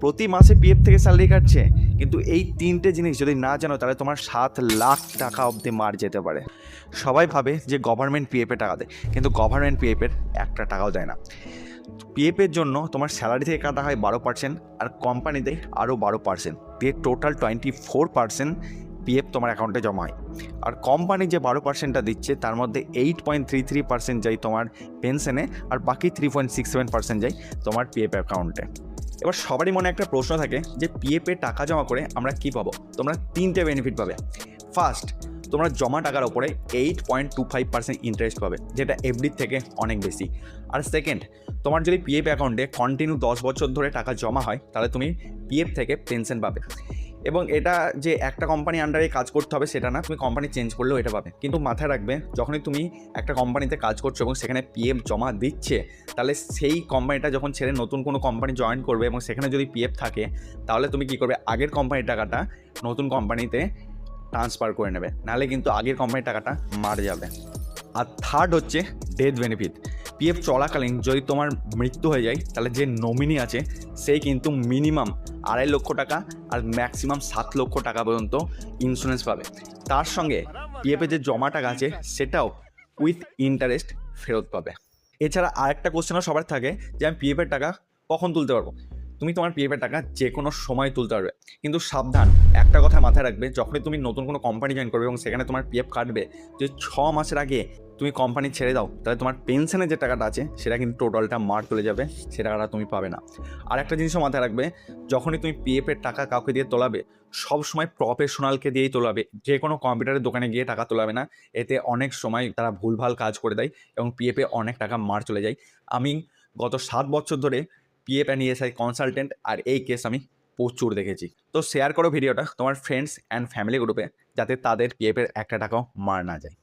প্রতি মাসে পিএফ থেকে স্যালারি কাটছে, কিন্তু এই তিনটে জিনিস যদি না জানো তাহলে তোমার 7 লাখ টাকা অবধি মার যেতে পারে। সবাই ভাবে যে গভর্নমেন্ট পিএফে টাকা দেয়, কিন্তু গভর্নমেন্ট পিএফের একটা টাকাও দেয় না। পিএফের জন্য তোমার স্যালারি থেকে কাটা হয় 12%, আর কোম্পানি দেয় আরও 12%, দিয়ে টোটাল 24% পিএফ তোমার অ্যাকাউন্টে জমা হয়। আর কোম্পানি যে 12%টা দিচ্ছে তার মধ্যে 8.33% যায় তোমার পেনশনে, আর বাকি 3.67% যায় তোমার পিএফ অ্যাকাউন্টে। এবার সবারই মনে একটা প্রশ্ন থাকে যে পিএফে টাকা জমা করে আমরা কী পাবো। তোমরা তিনটে বেনিফিট পাবে। ফার্স্ট, তোমরা জমা টাকার ওপরে 8.25% ইন্টারেস্ট পাবে, যেটা এফডির থেকে অনেক বেশি। আর সেকেন্ড, তোমার যদি পিএফ অ্যাকাউন্টে কন্টিনিউ 10 বছর ধরে টাকা জমা হয় তাহলে তুমি পিএফ থেকে পেনশন পাবে। এবং এটা যে একটা কোম্পানি আন্ডারে কাজ করতে হবে সেটা না, তুমি কোম্পানি চেঞ্জ করলেও এটা পাবে। কিন্তু মাথায় রাখবে, যখনই তুমি একটা কোম্পানিতে কাজ করছো এবং সেখানে পিএফ জমা দিচ্ছে, তাহলে সেই কোম্পানিটা যখন ছেড়ে নতুন কোনো কোম্পানি জয়েন করবে এবং সেখানে যদি পিএফ থাকে, তাহলে তুমি কী করবে, আগের কোম্পানির টাকাটা নতুন কোম্পানিতে ট্রান্সফার করে নেবে, নাহলে কিন্তু আগের কোম্পানির টাকাটা মার যাবে। আর থার্ড হচ্ছে ডেথ বেনিফিট। পিএফ চলাকালীন যদি তোমার মৃত্যু হয়ে যায় তাহলে যে নমিনি আছে সেই কিন্তু মিনিমাম 2.5 লক্ষ টাকা আর ম্যাক্সিমাম 7 লক্ষ টাকা পর্যন্ত ইন্স্যুরেন্স পাবে। তার সঙ্গে পিএফে যে জমা টাকা আছে সেটাও উইথ ইন্টারেস্ট ফেরত পাবে। এছাড়া আরেকটা কোশ্চেনও সবার থাকে যে আমি পিএফের টাকা কখন তুলতে পারবো। তুমি তোমার পিএফের টাকা যে কোনো সময় তুলতে পারবে, কিন্তু সাবধান, একটা কথা মাথায় রাখবে, যখনই তুমি নতুন কোনো কোম্পানি জয়েন করবে এবং সেখানে তোমার পিএফ কাটবে, যে 6 মাসের আগে তুমি কোম্পানি ছেড়ে দাও, তাহলে তোমার পেনশনের যে টাকাটা আছে সেটা কিন্তু টোটালটা মার চলে যাবে, সে টাকাটা তুমি পাবে না। আর একটা জিনিসও মাথায় রাখবে, যখনই তুমি পিএফের টাকা কাউকে দিয়ে তোলাবে, সব সময় প্রফেশনালকে দিয়েই তোলাবে, যে কোনো কম্পিউটারের দোকানে গিয়ে টাকা তোলাবে না। এতে অনেক সময় তারা ভুলভাল কাজ করে দেয় এবং পিএফে অনেক টাকা মার চলে যায়। আমি গত 7 বছর ধরে পিএফ অ্যান্ড ইএসআই কনসালটেন্ট, আর এই কেস আমি প্রচুর দেখেছি। তো শেয়ার করো ভিডিওটা তোমার ফ্রেন্ডস অ্যান্ড ফ্যামিলি গ্রুপে, যাতে তাদের পিএফের একটা টাকাও মার না যায়।